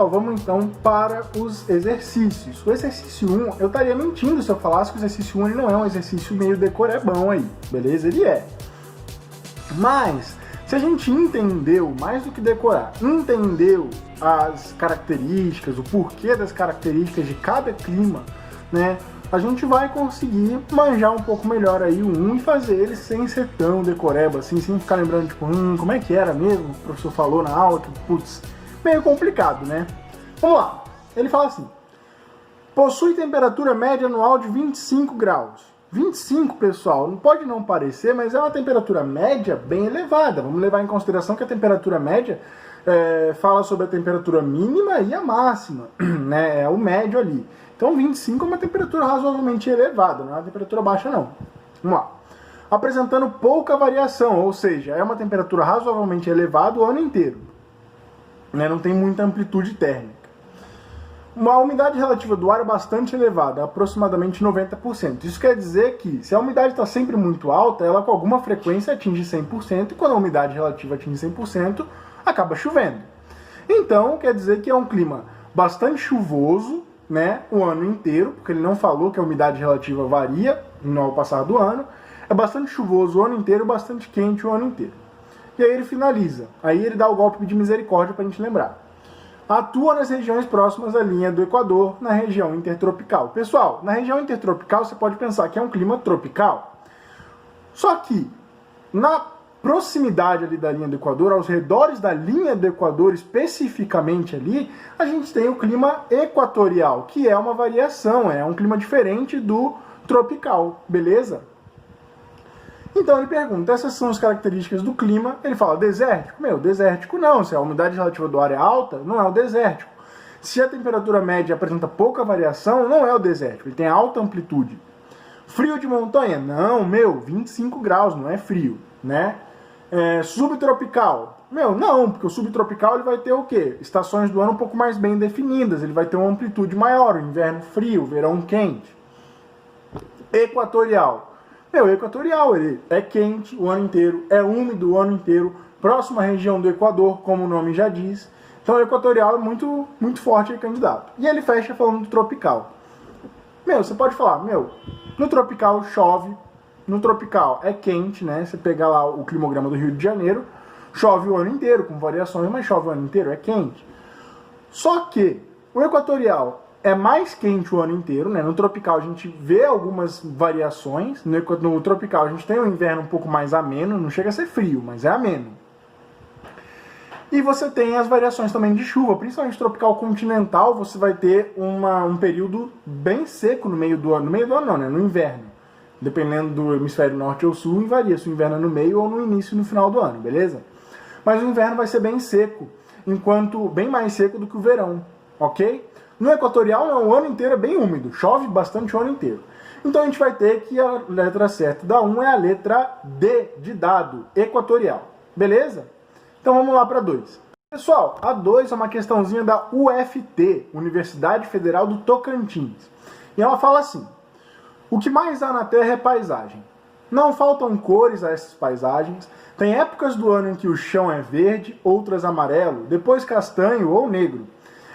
Pessoal, vamos então para os exercícios. O exercício 1, eu estaria mentindo se eu falasse que o exercício 1 ele não é um exercício meio decorebão aí, beleza? Ele é. Mas, se a gente entendeu, mais do que decorar, entendeu as características, o porquê das características de cada clima, né? A gente vai conseguir manjar um pouco melhor aí o 1 e fazer ele sem ser tão decoreba, assim, sem ficar lembrando, tipo, como é que era mesmo? O professor falou na aula que, putz, meio complicado, né? Vamos lá. Ele fala assim: possui temperatura média anual de 25 graus. 25, pessoal, não pode não parecer, mas é uma temperatura média bem elevada. Vamos levar em consideração que a temperatura média fala sobre a temperatura mínima e a máxima, né? É o médio ali. Então 25 é uma temperatura razoavelmente elevada, não é uma temperatura baixa não. Vamos lá. Apresentando pouca variação, ou seja, é uma temperatura razoavelmente elevada o ano inteiro. Né? Não tem muita amplitude térmica. Uma umidade relativa do ar é bastante elevada, aproximadamente 90%. Isso quer dizer que, se a umidade está sempre muito alta, ela com alguma frequência atinge 100%, e quando a umidade relativa atinge 100%, acaba chovendo. Então, quer dizer que é um clima bastante chuvoso, né, o ano inteiro, porque ele não falou que a umidade relativa varia no passar do ano. É bastante chuvoso o ano inteiro, bastante quente o ano inteiro. E aí ele finaliza. Aí ele dá o golpe de misericórdia para a gente lembrar. Atua nas regiões próximas à linha do Equador, na região intertropical. Pessoal, na região intertropical você pode pensar que é um clima tropical. Só que, na proximidade ali da linha do Equador, aos redores da linha do Equador especificamente ali, a gente tem o clima equatorial, que é uma variação, é um clima diferente do tropical, beleza? Então ele pergunta, essas são as características do clima. Ele fala, desértico? Meu, desértico não, se a umidade relativa do ar é alta, não é o desértico. Se a temperatura média apresenta pouca variação, não é o desértico, ele tem alta amplitude. Frio de montanha? Não, 25 graus, não é frio, né? Subtropical? Não, porque o subtropical ele vai ter o quê? Estações do ano um pouco mais bem definidas, ele vai ter uma amplitude maior, o inverno frio, o verão quente. Equatorial? Equatorial, ele é quente o ano inteiro, é úmido o ano inteiro, próximo à região do Equador, como o nome já diz. Então o equatorial é muito, muito forte aí, candidato. E ele fecha falando do tropical. Você pode falar, no tropical chove, no tropical é quente, né? Você pegar lá o climograma do Rio de Janeiro, chove o ano inteiro, com variações, mas chove o ano inteiro, é quente. Só que o equatorial é mais quente o ano inteiro, né? No tropical a gente vê algumas variações, no tropical a gente tem um inverno um pouco mais ameno, não chega a ser frio, mas é ameno. E você tem as variações também de chuva, principalmente tropical continental, você vai ter um período bem seco no meio do ano. No meio do ano não, né? No inverno. Dependendo do hemisfério norte ou sul, varia se o inverno é no meio ou no início e no final do ano, beleza? Mas o inverno vai ser bem seco, bem mais seco do que o verão, ok? No equatorial, não, o ano inteiro é bem úmido, chove bastante o ano inteiro. Então a gente vai ter que a letra certa da 1 é a letra D de dado, equatorial, beleza? Então vamos lá para 2. Pessoal, a 2 é uma questãozinha da UFT, Universidade Federal do Tocantins. E ela fala assim: o que mais há na Terra é paisagem. Não faltam cores a essas paisagens. Tem épocas do ano em que o chão é verde, outras amarelo, depois castanho ou negro.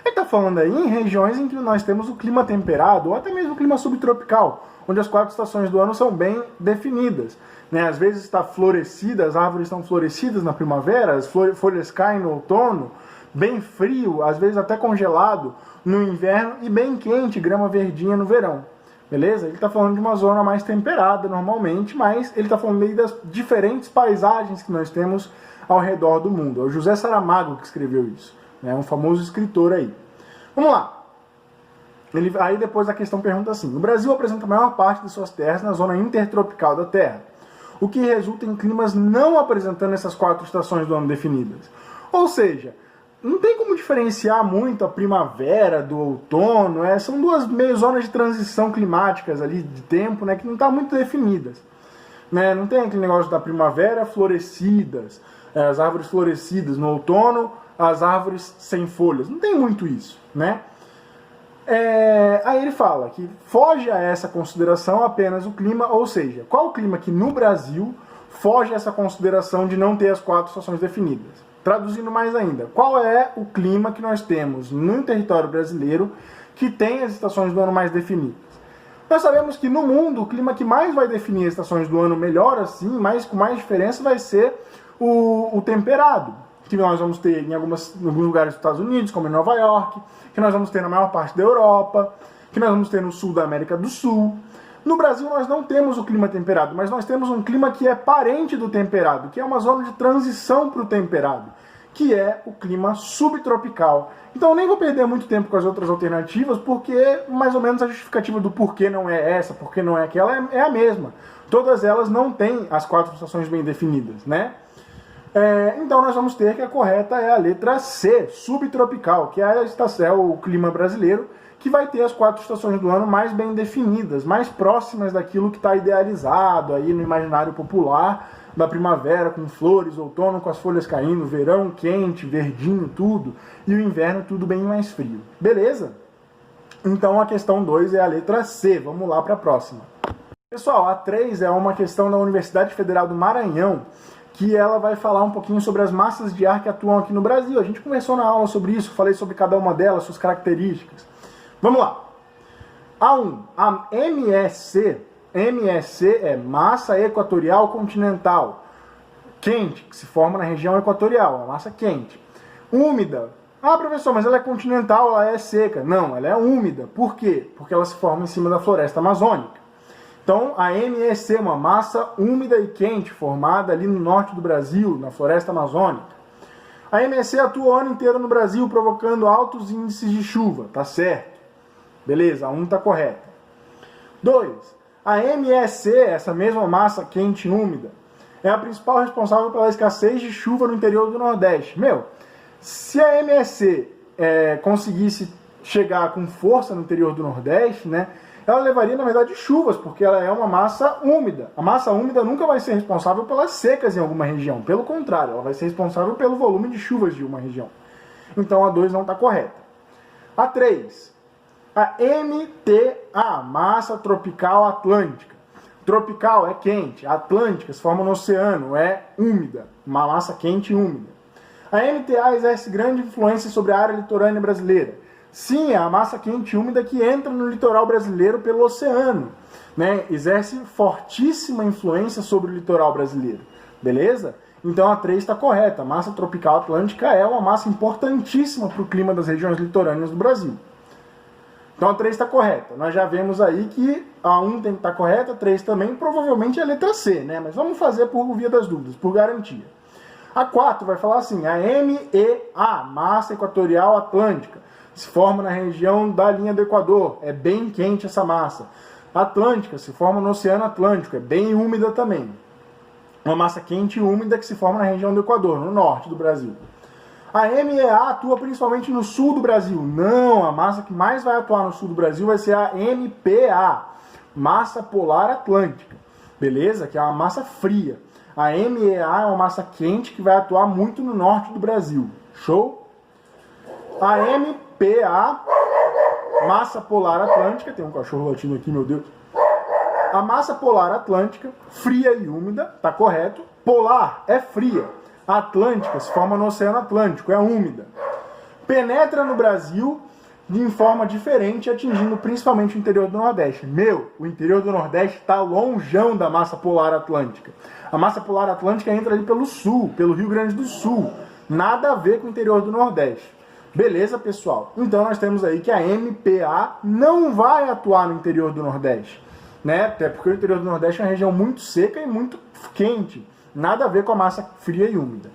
Ele está falando aí em regiões em que nós temos o clima temperado, ou até mesmo o clima subtropical, onde as 4 estações do ano são bem definidas. Né? Às vezes está florescida, as árvores estão florescidas na primavera, as folhas caem no outono, bem frio, às vezes até congelado no inverno, e bem quente, grama verdinha no verão. Beleza? Ele está falando de uma zona mais temperada normalmente, mas ele está falando aí das diferentes paisagens que nós temos ao redor do mundo. É o José Saramago que escreveu isso, né? Um famoso escritor aí. Vamos lá. Aí depois a questão pergunta assim: o Brasil apresenta a maior parte de suas terras na zona intertropical da Terra, o que resulta em climas não apresentando essas 4 estações do ano definidas. Ou seja, não tem como diferenciar muito a primavera do outono, são 2 meio zonas de transição climáticas ali de tempo, né, que não estão muito definidas. Né? Não tem aquele negócio da primavera florescidas, as árvores florescidas no outono, as árvores sem folhas. Não tem muito isso, né? Aí ele fala que foge a essa consideração apenas o clima, ou seja, qual o clima que no Brasil foge essa consideração de não ter as 4 estações definidas. Traduzindo mais ainda, qual é o clima que nós temos no território brasileiro que tem as estações do ano mais definidas? Nós sabemos que no mundo o clima que mais vai definir as estações do ano melhor assim, mas com mais diferença, vai ser o temperado, que nós vamos ter em alguns lugares dos Estados Unidos, como em Nova York, que nós vamos ter na maior parte da Europa, que nós vamos ter no sul da América do Sul. No Brasil nós não temos o clima temperado, mas nós temos um clima que é parente do temperado, que é uma zona de transição para o temperado, que é o clima subtropical. Então eu nem vou perder muito tempo com as outras alternativas, porque mais ou menos a justificativa do porquê não é essa, porquê não é aquela, é a mesma. Todas elas não têm as 4 estações bem definidas, né? Então nós vamos ter que a correta é a letra C, subtropical, que é o clima brasileiro, que vai ter as 4 estações do ano mais bem definidas, mais próximas daquilo que está idealizado aí no imaginário popular, da primavera com flores, outono com as folhas caindo, verão quente, verdinho, tudo, e o inverno tudo bem mais frio. Beleza? Então a questão 2 é a letra C. Vamos lá para a próxima. Pessoal, a 3 é uma questão da Universidade Federal do Maranhão, que ela vai falar um pouquinho sobre as massas de ar que atuam aqui no Brasil. A gente conversou na aula sobre isso, falei sobre cada uma delas, suas características. Vamos lá. A1, a MEC é massa equatorial continental, quente, que se forma na região equatorial, a massa quente. Úmida. Ah, professor, mas ela é continental, ela é seca. Não, ela é úmida. Por quê? Porque ela se forma em cima da floresta amazônica. Então, a MEC é uma massa úmida e quente, formada ali no norte do Brasil, na floresta amazônica. A MEC atua o ano inteiro no Brasil, provocando altos índices de chuva. Tá certo. Beleza, a 1 tá correta. 2. A MEC, essa mesma massa quente e úmida, é a principal responsável pela escassez de chuva no interior do Nordeste. Se a MEC conseguisse chegar com força no interior do Nordeste, né, ela levaria, na verdade, chuvas, porque ela é uma massa úmida. A massa úmida nunca vai ser responsável pelas secas em alguma região. Pelo contrário, ela vai ser responsável pelo volume de chuvas de uma região. Então a 2 não está correta. A 3. A MTA, massa tropical atlântica. Tropical é quente, atlântica se forma no oceano, é úmida, uma massa quente e úmida. A MTA exerce grande influência sobre a área litorânea brasileira. Sim, é a massa quente e úmida que entra no litoral brasileiro pelo oceano, né? Exerce fortíssima influência sobre o litoral brasileiro, beleza? Então a 3 está correta, a massa tropical atlântica é uma massa importantíssima para o clima das regiões litorâneas do Brasil. Então a 3 está correta. Nós já vemos aí que a 1 tem que estar correta, a 3 também, provavelmente é a letra C, né? Mas vamos fazer por via das dúvidas, por garantia. A 4 vai falar assim, a MEA, massa equatorial atlântica, se forma na região da linha do Equador, é bem quente essa massa. Atlântica, se forma no Oceano Atlântico, é bem úmida também. Uma massa quente e úmida que se forma na região do Equador, no norte do Brasil. A MEA atua principalmente no sul do Brasil. Não, a massa que mais vai atuar no sul do Brasil vai ser a MPA, massa polar atlântica, beleza? Que é uma massa fria. A MEA é uma massa quente que vai atuar muito no norte do Brasil. Show? A MPA, massa polar atlântica, tem um cachorro latindo aqui, meu Deus. A massa polar atlântica, fria e úmida, tá correto. Polar é fria. Atlântica se forma no Oceano Atlântico, é úmida. Penetra no Brasil de forma diferente, atingindo principalmente o interior do Nordeste. O interior do Nordeste está longeão da massa polar atlântica. A massa polar atlântica entra ali pelo sul, pelo Rio Grande do Sul. Nada a ver com o interior do Nordeste. Beleza, pessoal? Então nós temos aí que a MPA não vai atuar no interior do Nordeste, né? Até porque o interior do Nordeste é uma região muito seca e muito quente. Nada a ver com a massa fria e úmida.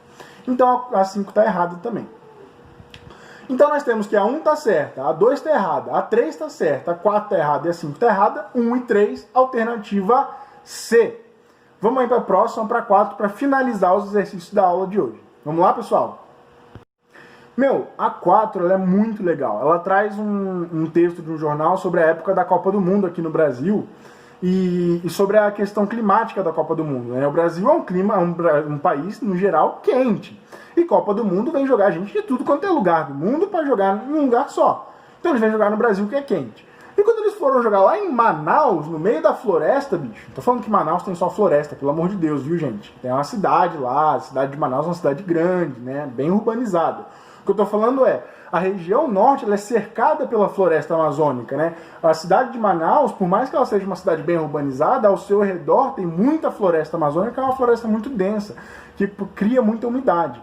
Então a 5 está errada também. Então nós temos que a 1 está certa, a 2 está errada, a 3 está certa, a 4 está errada e a 5 está errada. 1 e 3, alternativa C. Vamos aí para a próxima, para 4, para finalizar os exercícios da aula de hoje. Vamos lá, pessoal? A 4 ela é muito legal. Ela traz um texto de um jornal sobre a época da Copa do Mundo aqui no Brasil e sobre a questão climática da Copa do Mundo, né? O Brasil é um país, no geral, quente. E Copa do Mundo vem jogar gente de tudo quanto é lugar do mundo para jogar em um lugar só. Então eles vêm jogar no Brasil que é quente. E E quando eles foram jogar lá em Manaus, no meio da floresta, bicho, não tô falando que Manaus tem só floresta, pelo amor de Deus, viu, gente? Tem uma cidade lá, a cidade de Manaus é uma cidade grande, né, bem urbanizada. O que eu tô falando é, a região norte ela é cercada pela floresta amazônica, né? A cidade de Manaus, por mais que ela seja uma cidade bem urbanizada, ao seu redor tem muita floresta amazônica, é uma floresta muito densa, que cria muita umidade.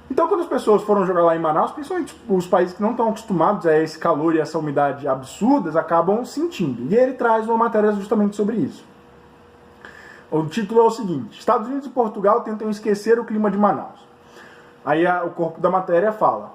Então, quando as pessoas foram jogar lá em Manaus, principalmente os países que não estão acostumados a esse calor e essa umidade absurdas, acabam sentindo. E ele traz uma matéria justamente sobre isso. O título é o seguinte: Estados Unidos e Portugal tentam esquecer o clima de Manaus. Aí o corpo da matéria fala: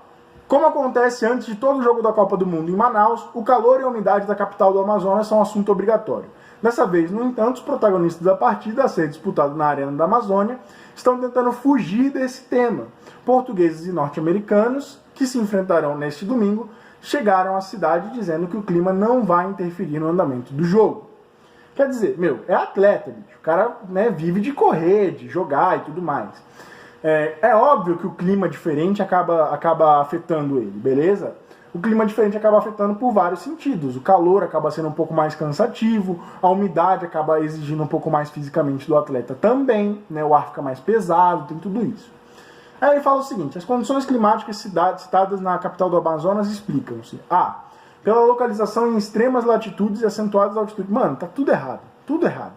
como acontece antes de todo jogo da Copa do Mundo em Manaus, o calor e a umidade da capital do Amazonas são um assunto obrigatório. Dessa vez, no entanto, os protagonistas da partida, a ser disputado na Arena da Amazônia, estão tentando fugir desse tema. Portugueses e norte-americanos, que se enfrentarão neste domingo, chegaram à cidade dizendo que o clima não vai interferir no andamento do jogo. Quer dizer, é atleta, bicho. O cara, né, vive de correr, de jogar e tudo mais. É óbvio que o clima diferente acaba afetando ele, beleza? O clima diferente acaba afetando por vários sentidos. O calor acaba sendo um pouco mais cansativo, a umidade acaba exigindo um pouco mais fisicamente do atleta também, né? O ar fica mais pesado, tem tudo isso. Aí ele fala o seguinte: as condições climáticas citadas na capital do Amazonas explicam-se. Pela localização em extremas latitudes e acentuadas altitudes. Mano, tá tudo errado, tudo errado.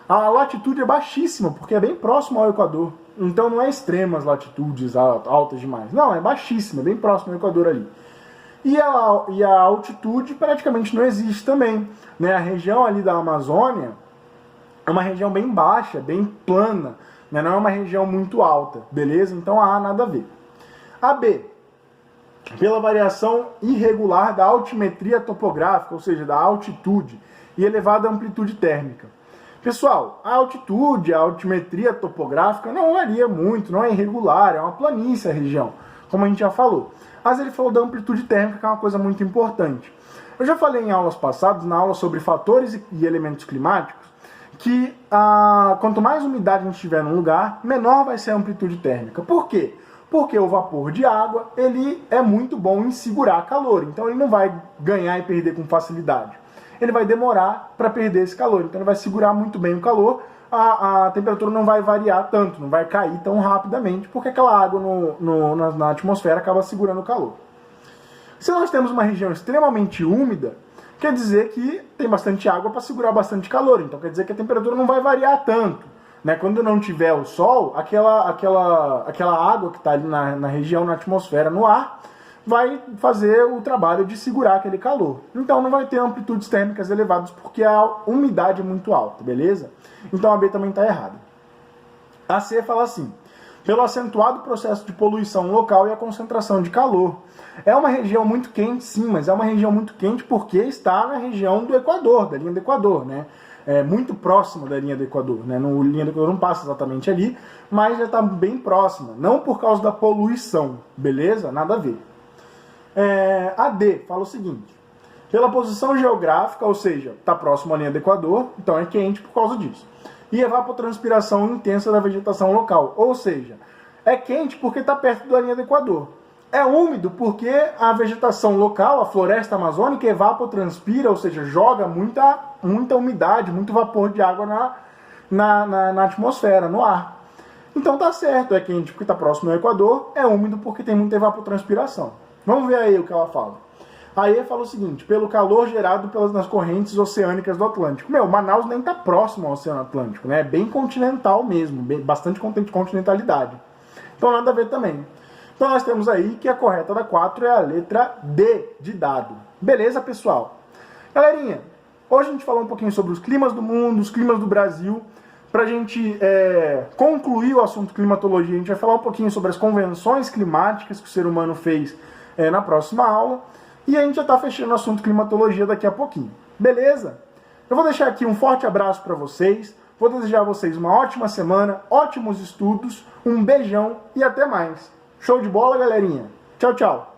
A latitude é baixíssima, porque é bem próximo ao Equador. Então não é extremas latitudes altas demais. Não, é baixíssima, bem próximo ao Equador ali. E a altitude praticamente não existe também, né? A região ali da Amazônia é uma região bem baixa, bem plana, né? Não é uma região muito alta, beleza? Então A nada a ver. A B, pela variação irregular da altimetria topográfica, ou seja, da altitude, e elevada amplitude térmica. Pessoal, a altitude, a altimetria topográfica não varia muito, não é irregular, é uma planície a região, como a gente já falou. Mas ele falou da amplitude térmica, que é uma coisa muito importante. Eu já falei em aulas passadas, na aula sobre fatores e elementos climáticos, que quanto mais umidade a gente tiver num lugar, menor vai ser a amplitude térmica. Por quê? Porque o vapor de água ele é muito bom em segurar calor, então ele não vai ganhar e perder com facilidade. Ele vai demorar para perder esse calor, então ele vai segurar muito bem o calor, a temperatura não vai variar tanto, não vai cair tão rapidamente, porque aquela água na atmosfera acaba segurando o calor. Se nós temos uma região extremamente úmida, quer dizer que tem bastante água para segurar bastante calor, então quer dizer que a temperatura não vai variar tanto. Né? Quando não tiver o sol, aquela água que está ali na região, na atmosfera, no ar, vai fazer o trabalho de segurar aquele calor. Então não vai ter amplitudes térmicas elevadas porque a umidade é muito alta, beleza? Então a B também está errada. A C fala assim: pelo acentuado processo de poluição local e a concentração de calor. É uma região muito quente, sim, mas é uma região muito quente porque está na região do Equador, da linha do Equador, né? É muito próximo da linha do Equador, né? A linha do Equador não passa exatamente ali, mas já está bem próxima. Não por causa da poluição, beleza? Nada a ver. A D fala o seguinte: pela posição geográfica, ou seja, está próximo à linha do Equador, então é quente por causa disso. E evapotranspiração intensa da vegetação local, ou seja, é quente porque está perto da linha do Equador. É úmido porque a vegetação local, a floresta amazônica, evapotranspira, ou seja, joga muita umidade, muito vapor de água na atmosfera, no ar. Então tá certo, é quente porque está próximo ao Equador, é úmido porque tem muita evapotranspiração. Vamos ver aí o que ela fala. A E fala o seguinte: pelo calor gerado nas correntes oceânicas do Atlântico. Manaus nem está próximo ao Oceano Atlântico, né? É bem continental mesmo, bastante continentalidade. Então nada a ver também. Então nós temos aí que a correta da 4 é a letra D de dado. Beleza, pessoal? Galerinha, hoje a gente falou um pouquinho sobre os climas do mundo, os climas do Brasil. Para a gente concluir o assunto climatologia, a gente vai falar um pouquinho sobre as convenções climáticas que o ser humano fez na próxima aula. E a gente já está fechando o assunto climatologia daqui a pouquinho. Beleza? Eu vou deixar aqui um forte abraço para vocês. Vou desejar a vocês uma ótima semana, ótimos estudos, um beijão e até mais. Show de bola, galerinha. Tchau, tchau.